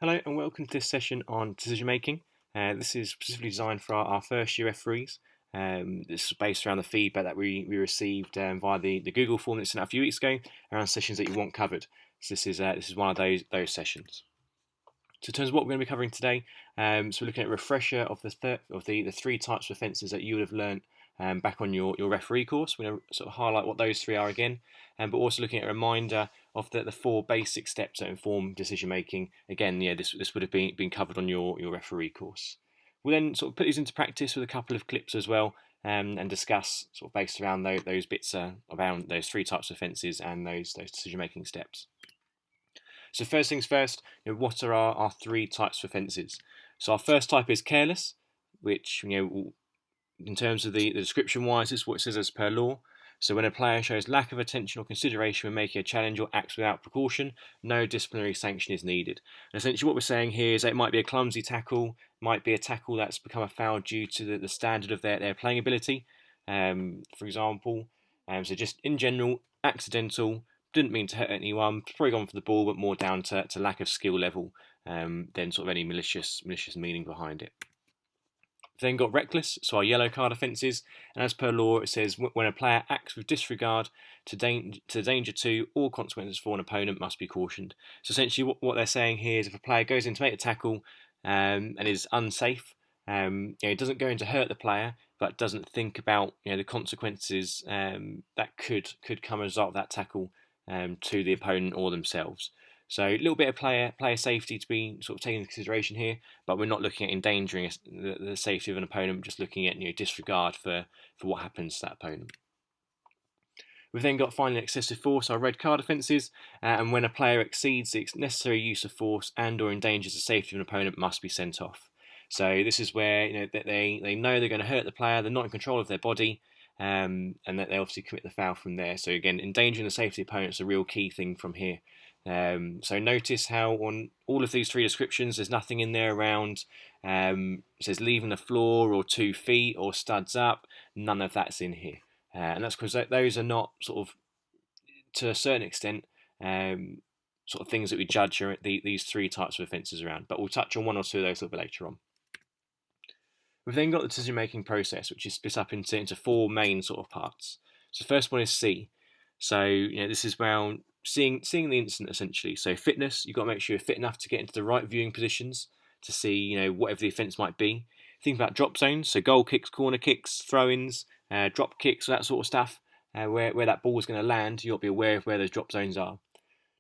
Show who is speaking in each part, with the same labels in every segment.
Speaker 1: Hello and welcome to this session on decision making. This is specifically designed for our first year referees. This is based around the feedback that we received via the Google form that sent out a few weeks ago around sessions that you want covered. So this is one of those sessions. So in terms of what we're going to be covering today, so we're looking at a refresher of the three types of offences that you would have learnt back on your referee course. We're going to sort of highlight what those three are again, but also looking at a reminder of the four basic steps that inform decision making. Again, yeah, this would have been covered on your referee course. We'll then sort of put these into practice with a couple of clips as well, and discuss sort of based around those bits around those three types of offences and those decision making steps. So first things first, what are our three types of offences? So our first type is careless, which in terms of the description wise, is what it says as per law. So when a player shows lack of attention or consideration when making a challenge or acts without precaution, no disciplinary sanction is needed. And essentially what we're saying here is that it might be a clumsy tackle, might be a tackle that's become a foul due to the standard of their playing ability, for example. So just in general, accidental, didn't mean to hurt anyone, probably gone for the ball, but more down to lack of skill level than sort of any malicious meaning behind it. We've then got reckless, so our yellow card offences, and as per law, it says when a player acts with disregard to danger to or consequences for an opponent must be cautioned. So essentially, what they're saying here is if a player goes in to make a tackle and is unsafe, it doesn't go in to hurt the player, but doesn't think about the consequences that could come as a result of that tackle to the opponent or themselves. So a little bit of player safety to be sort of taken into consideration here, but we're not looking at endangering the safety of an opponent. We're just looking at disregard for what happens to that opponent. We've then got finally excessive force, our red card offences, and when a player exceeds the necessary use of force and/or endangers the safety of an opponent, must be sent off. So this is where they know they're going to hurt the player, they're not in control of their body, and that they obviously commit the foul from there. So again, endangering the safety of the opponent is a real key thing from here. So notice how on all of these three descriptions, there's nothing in there around it says leaving the floor or 2 feet or studs up. None of that's in here, and that's because those are not sort of to a certain extent sort of things that we judge these three types of offences around. But we'll touch on one or two of those a little bit later on. We've then got the decision making process, which is split up into four main sort of parts. So the first one is C. So this is around seeing the incident essentially. So fitness, you've got to make sure you're fit enough to get into the right viewing positions to see whatever the offence might be. Think about drop zones, so goal kicks, corner kicks, throw-ins, drop kicks, that sort of stuff. Where that ball is going to land, you've got to be aware of where those drop zones are.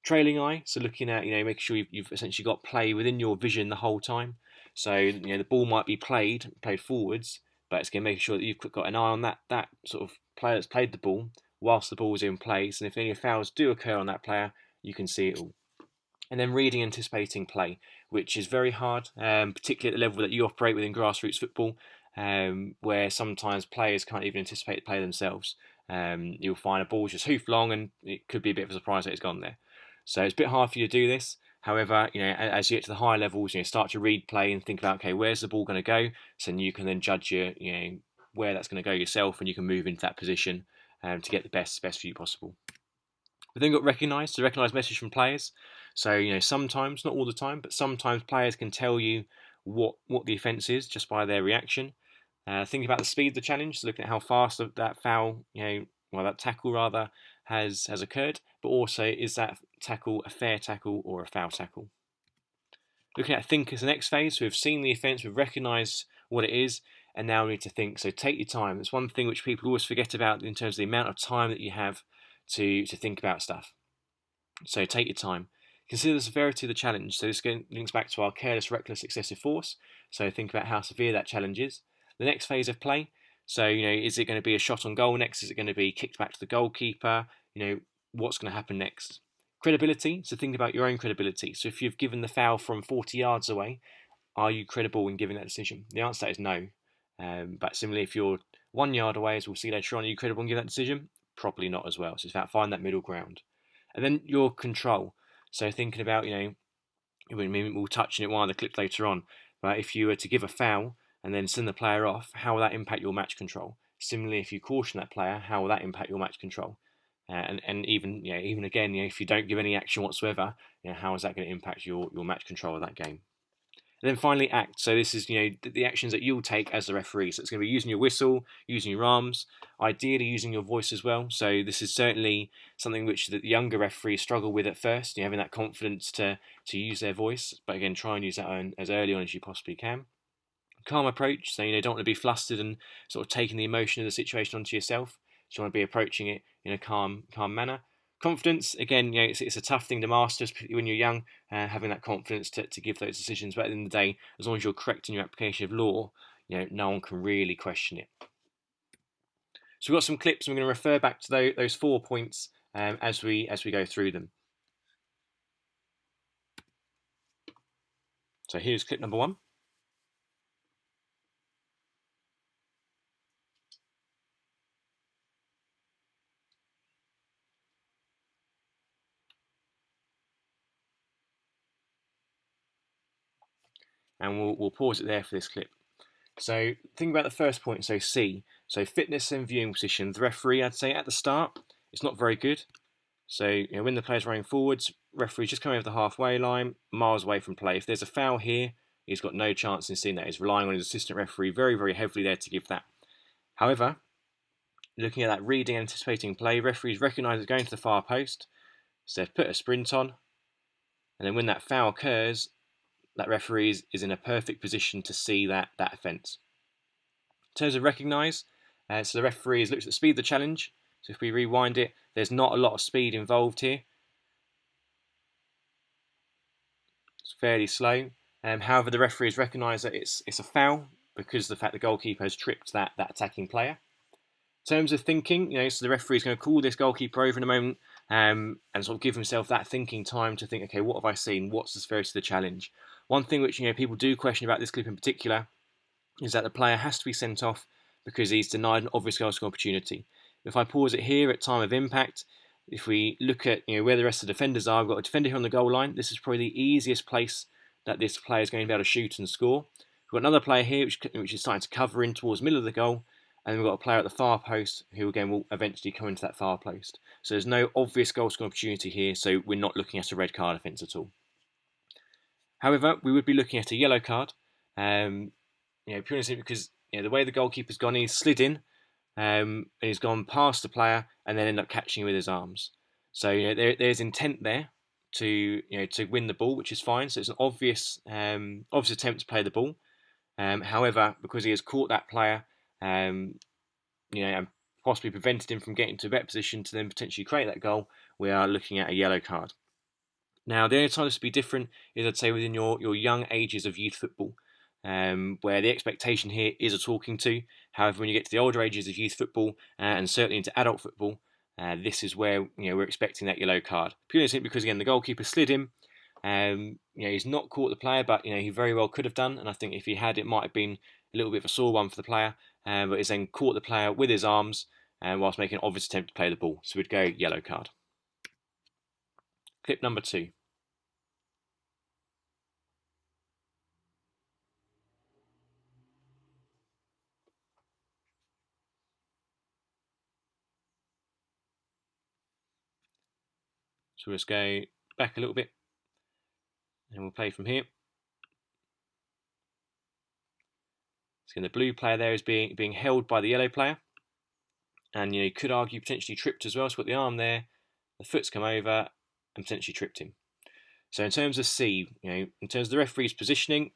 Speaker 1: Trailing eye, so looking at making sure you've essentially got play within your vision the whole time. So the ball might be played forwards, but it's going to make sure that you've got an eye on that sort of player that's played the ball whilst the ball is in place, and if any fouls do occur on that player, you can see it all. And then reading, anticipating play, which is very hard, particularly at the level that you operate within grassroots football, where sometimes players can't even anticipate the play themselves. You'll find a ball just hoof long, and it could be a bit of a surprise that it's gone there. So it's a bit hard for you to do this. However, as you get to the higher levels, start to read play and think about, okay, where's the ball going to go? So you can then judge where that's going to go yourself, and you can move into that position to get the best view possible. We've then got recognise, to recognise message from players. So sometimes, not all the time, but sometimes players can tell you what the offence is just by their reaction. Thinking about the speed of the challenge, so looking at how fast that foul, that tackle rather, has occurred, but also is that tackle a fair tackle or a foul tackle. Looking at think as the next phase, so we've seen the offence, we've recognised what it is, and now we need to think. So take your time. It's one thing which people always forget about in terms of the amount of time that you have to think about stuff. So take your time. Consider the severity of the challenge. So this links back to our careless, reckless, excessive force. So think about how severe that challenge is. The next phase of play. So is it going to be a shot on goal next? Is it going to be kicked back to the goalkeeper? What's going to happen next? Credibility. So think about your own credibility. So if you've given the foul from 40 yards away, are you credible in giving that decision? The answer to that is no. But similarly, if you're 1 yard away, as we'll see later on, are you credible in giving that decision? Probably not as well. So it's about finding that middle ground. And then your control. So thinking about, we'll touch on it one of the clips later on, but if you were to give a foul and then send the player off, how will that impact your match control? Similarly, if you caution that player, how will that impact your match control? and even even again, if you don't give any action whatsoever, how is that going to impact your match control of that game? And then finally, act. So this is the actions that you'll take as the referee. So it's going to be using your whistle, using your arms, ideally using your voice as well. So this is certainly something which the younger referees struggle with at first. Having that confidence to use their voice, but again, try and use that as early on as you possibly can. Calm approach. So don't want to be flustered and sort of taking the emotion of the situation onto yourself. You want to be approaching it in a calm manner. Confidence, again, it's a tough thing to master when you're young, having that confidence to give those decisions. But at the end of the day, as long as you're correct in your application of law, no one can really question it. So we've got some clips, and we're going to refer back to those 4 points as we go through them. So here's clip number 1. And we'll pause it there for this clip. So think about the first point, so C. So fitness and viewing position. The referee, I'd say at the start, it's not very good. So when the player's running forwards, referee's just coming over the halfway line, miles away from play. If there's a foul here, he's got no chance in seeing that. He's relying on his assistant referee very, very heavily there to give that. However, looking at that reading, anticipating play, referees recognise it's going to the far post, so they've put a sprint on, and then when that foul occurs, that referee is in a perfect position to see that offence. In terms of recognise, so the referee has looked at the speed of the challenge. So if we rewind it, there's not a lot of speed involved here. It's fairly slow. However, the referee has recognised that it's a foul because of the fact the goalkeeper has tripped that attacking player. In terms of thinking, so the referee is going to call this goalkeeper over in a moment and sort of give himself that thinking time to think, okay, what have I seen? What's the severity of the challenge? One thing which people do question about this clip in particular is that the player has to be sent off because he's denied an obvious goal scoring opportunity. If I pause it here at time of impact, if we look at where the rest of the defenders are, we've got a defender here on the goal line. This is probably the easiest place that this player is going to be able to shoot and score. We've got another player here which is starting to cover in towards the middle of the goal, and we've got a player at the far post who again will eventually come into that far post. So there's no obvious goal scoring opportunity here, so we're not looking at a red card offence at all. However, we would be looking at a yellow card, purely because the way the goalkeeper's gone, he's slid in, and he's gone past the player and then ended up catching him with his arms. So there's intent there to win the ball, which is fine. So it's an obvious attempt to play the ball. However, because he has caught that player, and possibly prevented him from getting to a better position to then potentially create that goal, we are looking at a yellow card. Now, the only time this would be different is, I'd say, within your young ages of youth football, where the expectation here is a talking to. However, when you get to the older ages of youth football and certainly into adult football, this is where we're expecting that yellow card. Purely simply because, again, the goalkeeper slid him. He's not caught the player, but he very well could have done. And I think if he had, it might have been a little bit of a sore one for the player. But he's then caught the player with his arms whilst making an obvious attempt to play the ball. So we'd go yellow card. Clip number 2. So we'll just go back a little bit and we'll play from here. So the blue player there is being held by the yellow player. And you could argue potentially tripped as well. So we've got the arm there, the foot's come over and potentially tripped him. So in terms of C, in terms of the referee's positioning,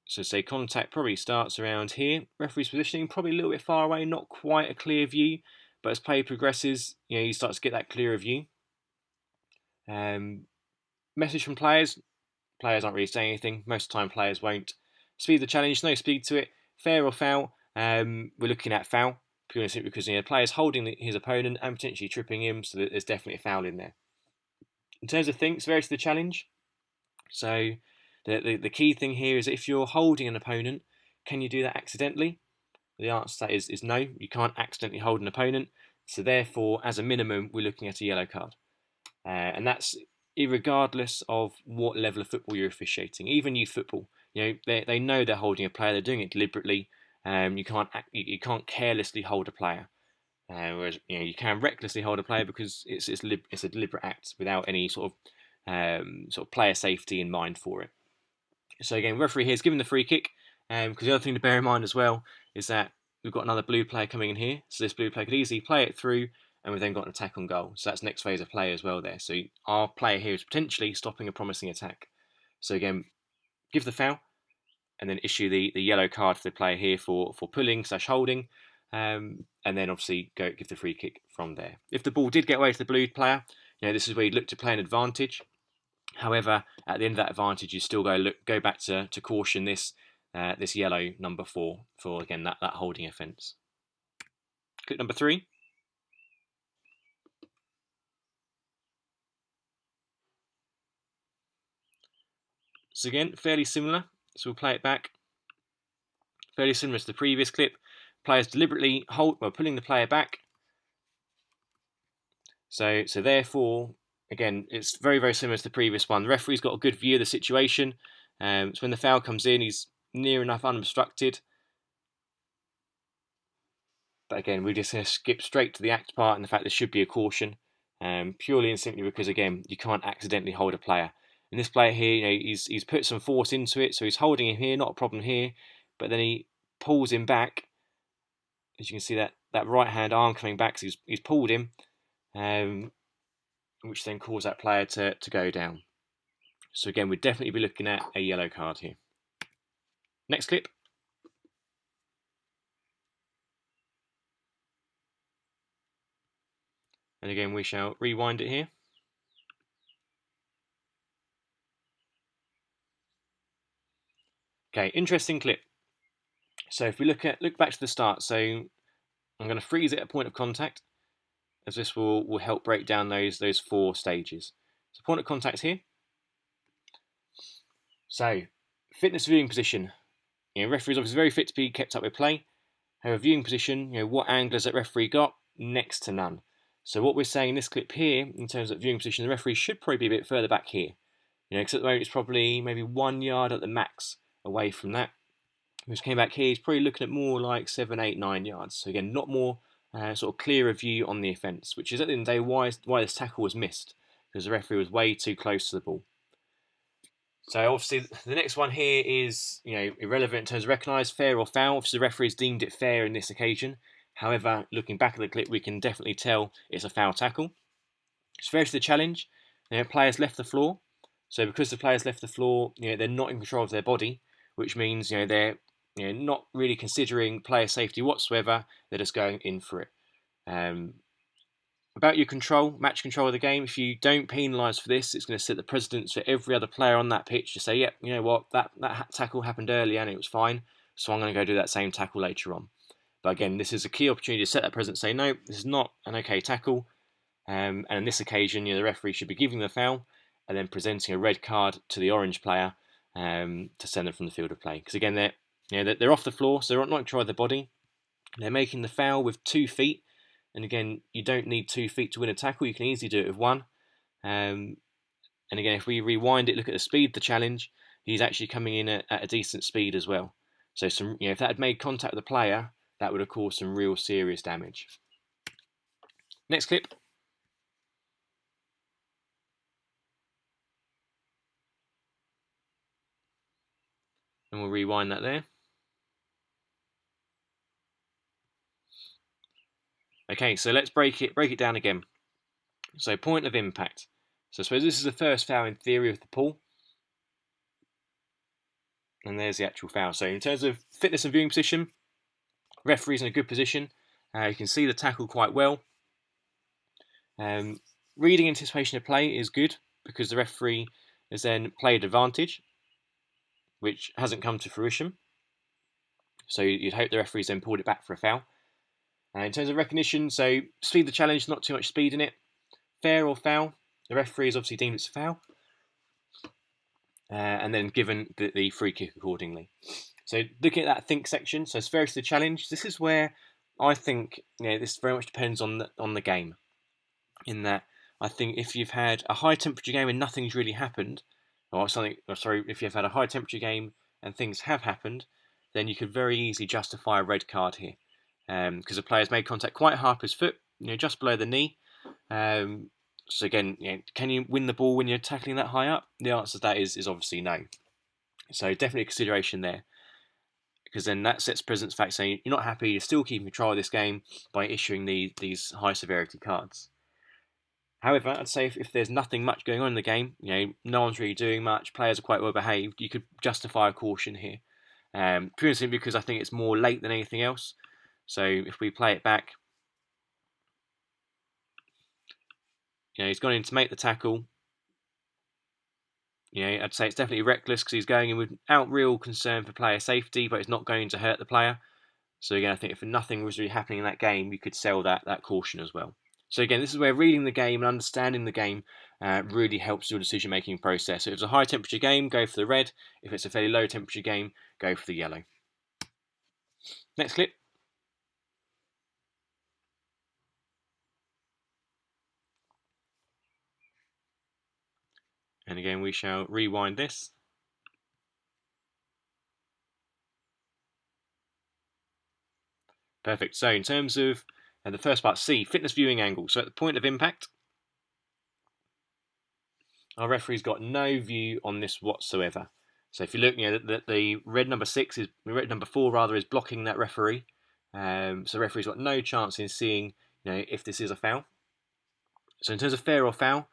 Speaker 1: so say contact probably starts around here. Referee's positioning probably a little bit far away, not quite a clear view, but as play progresses, you start to get that clearer view. Message from players. Players aren't really saying anything. Most of the time players won't. Speed of the challenge, no speed to it. Fair or foul? We're looking at foul, purely simply because the player's holding his opponent and potentially tripping him, so there's definitely a foul in there. In terms of things, severity of the challenge. So the key thing here is that if you're holding an opponent, can you do that accidentally? The answer to that is no, you can't accidentally hold an opponent. So therefore, as a minimum, we're looking at a yellow card. And that's irregardless of what level of football you're officiating. Even youth football, they know they're holding a player, they're doing it deliberately. You can't carelessly hold a player. Whereas you can recklessly hold a player because it's a deliberate act without any sort of player safety in mind for it. So again, referee here is giving the free kick, because the other thing to bear in mind as well is that we've got another blue player coming in here. So this blue player could easily play it through, and we've then got an attack on goal. So that's next phase of play as well there. So our player here is potentially stopping a promising attack. So again, give the foul, and then issue the yellow card to the player here for pulling/holding, and then obviously give the free kick from there. If the ball did get away to the blue player, this is where you'd look to play an advantage. However, at the end of that advantage, you still go back to caution this yellow number 4 for again that holding offence. Clip number 3. So again, fairly similar. So we'll play it back. Fairly similar to the previous clip. Players deliberately pulling the player back. So therefore, again, it's very, very similar to the previous one. The referee's got a good view of the situation. So when the foul comes in, he's near enough unobstructed. But again, we're just going to skip straight to the act part and the fact there should be a caution, purely and simply because, again, you can't accidentally hold a player. And this player here, he's put some force into it, so he's holding him here, not a problem here. But then he pulls him back. As you can see, that right-hand arm coming back, so he's pulled him, which then caused that player to go down. So again, we'd definitely be looking at a yellow card here. Next clip. And again, we shall rewind it here. Okay, interesting clip. So if we look back to the start, so I'm going to freeze it at point of contact, as this will help break down those 4 stages. So point of contact here. So fitness viewing position. Referee's obviously very fit to be kept up with play. However, viewing position, what angle has that referee got? Next to none. So what we're saying in this clip here, in terms of viewing position, the referee should probably be a bit further back here. Because at the moment it's probably maybe 1 yard at the max away from that. Which came back here, he's probably looking at more like 7, 8, 9 yards. So again, not more sort of clearer view on the offence, which is at the end of the day why this tackle was missed, because the referee was way too close to the ball. So obviously the next one here is irrelevant in terms of recognised fair or foul. Obviously the referee's deemed it fair in this occasion. However, looking back at the clip, we can definitely tell it's a foul tackle. It's fair to the challenge. Players left the floor. So because the players left the floor, they're not in control of their body, which means they're not really considering player safety whatsoever. They're just going in for it. About your match control of the game, if you don't penalise for this, it's going to set the precedence for every other player on that pitch to say, yep, you know what, that tackle happened earlier and it was fine, so I'm going to go do that same tackle later on. But again, this is a key opportunity to set that precedent, say, no, this is not an okay tackle. And on this occasion, the referee should be giving the foul and then presenting a red card to the orange player to send them from the field of play. Because again, they're off the floor, so they're not in control of their body. They're making the foul with 2 feet. And again, you don't need 2 feet to win a tackle. You can easily do it with 1. And again, if we rewind it, look at the speed of the challenge, he's actually coming in at a decent speed as well. So if that had made contact with the player, that would have caused some real serious damage. Next clip. And we'll rewind that there. Okay, so let's break it down again. So point of impact. So I suppose this is the first foul in theory of the pull. And there's the actual foul. So in terms of fitness and viewing position, referee's in a good position. You can see the tackle quite well. Reading anticipation of play is good because the referee has then played advantage, which hasn't come to fruition. So you'd hope the referee's then pulled it back for a foul. In terms of recognition, so speed the challenge, not too much speed in it. Fair or foul, the referee has obviously deemed it's a foul. And then given the free kick accordingly. So looking at that think section, so it's fair to the challenge. This is where I think this very much depends on the game. In that, I think if you've had a high temperature game and nothing's really happened, if you've had a high temperature game and things have happened, then you could very easily justify a red card here. because the player's made contact quite high up his foot, just below the knee. So again, can you win the ball when you're tackling that high up? The answer to that is obviously no. So definitely a consideration there, because then that sets precedent fact saying you're not happy, you're still keeping control of this game by issuing these high severity cards. However, I'd say if there's nothing much going on in the game, no one's really doing much, players are quite well behaved, you could justify a caution here. Purely simply because I think it's more late than anything else. So if we play it back, he's gone in to make the tackle. I'd say it's definitely reckless because he's going in without real concern for player safety, but it's not going to hurt the player. So again, I think if nothing was really happening in that game, you could sell that caution as well. So again, this is where reading the game and understanding the game really helps your decision-making process. So if it's a high-temperature game, go for the red. If it's a fairly low-temperature game, go for the yellow. Next clip. And again, we shall rewind this. Perfect. So in terms of the first part, C, fitness viewing angle. So at the point of impact, our referee's got no view on this whatsoever. So if you look, the red number 6 is red number 4 rather is blocking that referee. So the referee's got no chance in seeing if this is a foul. So in terms of fair or foul,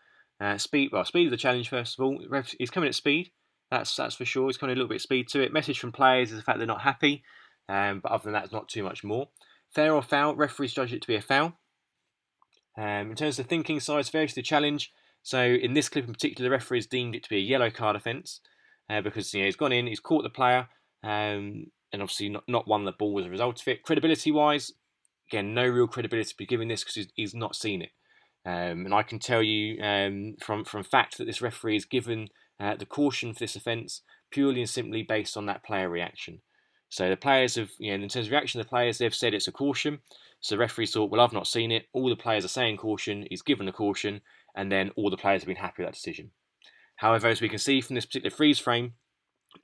Speaker 1: speed. Well, speed is the challenge first of all. He's coming at speed. That's for sure. He's coming a little bit of speed to it. Message from players is the fact they're not happy. But other than that, it's not too much more. Fair or foul, referees judge it to be a foul. In terms of the thinking side, it's fair to the challenge. So in this clip in particular, the referee has deemed it to be a yellow card offence because he's gone in, he's caught the player, and obviously not won the ball as a result of it. Credibility-wise, again, no real credibility to be given this because he's not seen it. And I can tell you from fact that this referee has given the caution for this offence purely and simply based on that player reaction. So the players have, in terms of reaction of the players, they've said it's a caution. So the referee thought, well, I've not seen it. All the players are saying caution. He's given a caution, and then all the players have been happy with that decision. However, as we can see from this particular freeze frame,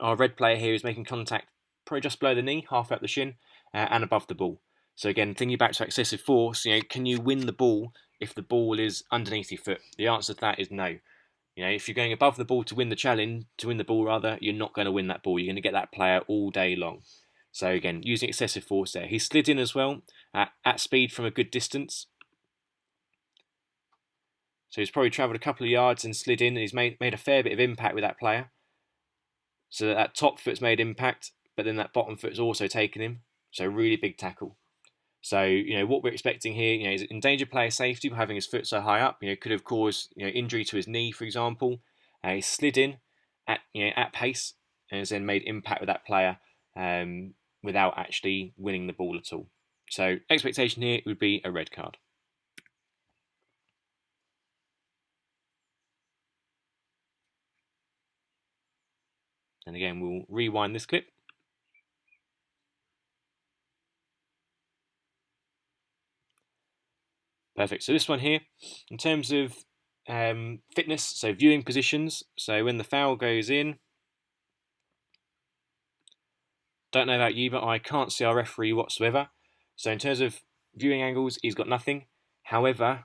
Speaker 1: our red player here is making contact probably just below the knee, half out the shin, and above the ball. So again, thinking back to excessive force, can you win the ball if the ball is underneath your foot? The answer to that is no. If you're going above the ball to win the ball rather, you're not going to win that ball. You're going to get that player all day long. So again, using excessive force there. He slid in as well at speed from a good distance. So he's probably travelled a couple of yards and slid in, and he's made a fair bit of impact with that player. So that top foot's made impact, but then that bottom foot's also taken him. So really big tackle. So what we're expecting here, is endangered player safety by having his foot so high up. Could have caused injury to his knee, for example. He slid in at pace and has then made impact with that player without actually winning the ball at all. So expectation here would be a red card. And again, we'll rewind this clip. Perfect. So this one here, in terms of fitness, so viewing positions. So when the foul goes in, don't know about you, but I can't see our referee whatsoever. So in terms of viewing angles, he's got nothing. However,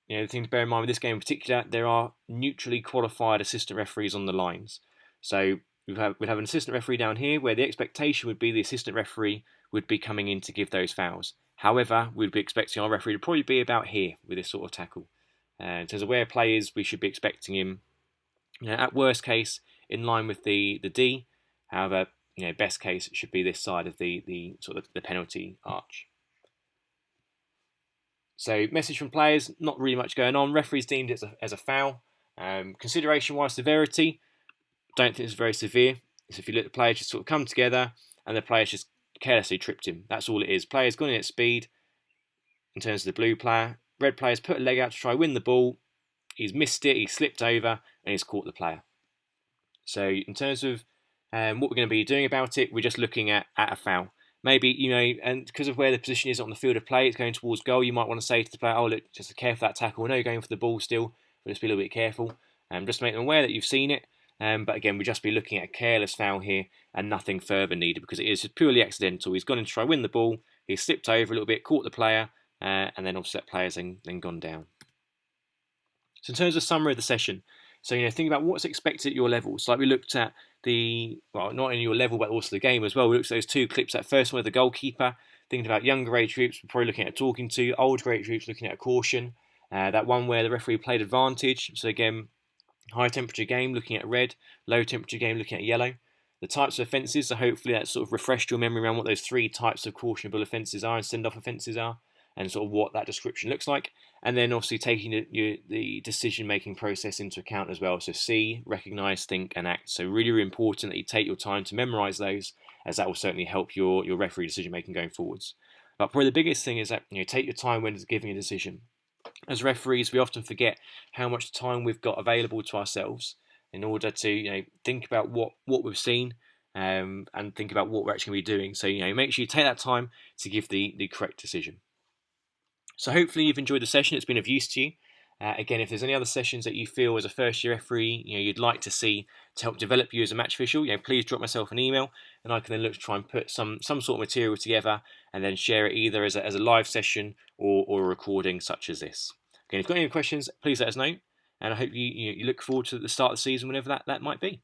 Speaker 1: the thing to bear in mind with this game in particular, there are neutrally qualified assistant referees on the lines. So we'd have an assistant referee down here where the expectation would be the assistant referee would be coming in to give those fouls. However, we'd be expecting our referee to probably be about here with this sort of tackle. In terms of where play is, we should be expecting him, at worst case, in line with the D. However, best case, it should be this side of the sort of the penalty arch. So message from players, not really much going on. Referees deemed it as a foul. Consideration-wise, severity, don't think it's very severe. So if you look, the players just sort of come together and the players just carelessly tripped him. That's all it is. Players gone in at speed in terms of the blue player. Red players put a leg out to try win the ball. He's missed it, he's slipped over, and he's caught the player. So in terms of what we're going to be doing about it, we're just looking at a foul. Maybe, and because of where the position is on the field of play, it's going towards goal, you might want to say to the player, oh, look, just care for that tackle. I know you're going for the ball still, but just be a little bit careful. Just to make them aware that you've seen it. But again, we'll just be looking at a careless foul here and nothing further needed because it is purely accidental. He's gone in to try win the ball, He's slipped over a little bit, caught the player, and then obviously that player's then gone down. So in terms of summary of the session, so think about what's expected at your level. So like we looked at not in your level, but also the game as well. We looked at those 2 clips. That first one with the goalkeeper, thinking about younger age groups, we're probably looking at talking to, older age groups looking at a caution. That one where the referee played advantage. So again, high temperature game looking at red, low temperature game looking at yellow. The types of offences, so hopefully that sort of refreshed your memory around what those 3 types of cautionable offences are and send-off offences are, and sort of what that description looks like. And then obviously taking the decision-making process into account as well. So see, recognise, think and act. So really, really important that you take your time to memorise those, as that will certainly help your referee decision-making going forwards. But probably the biggest thing is that take your time when giving a decision. As referees, we often forget how much time we've got available to ourselves in order to think about what we've seen and think about what we're actually going to be doing. So make sure you take that time to give the correct decision. So hopefully you've enjoyed the session. It's been of use to you. Again, if there's any other sessions that you feel as a first-year referee you'd like to see to help develop you as a match official, please drop myself an email, and I can then look to try and put some sort of material together and then share it either as a live session or a recording such as this. Again, if you've got any questions, please let us know, and I hope you look forward to the start of the season whenever that might be.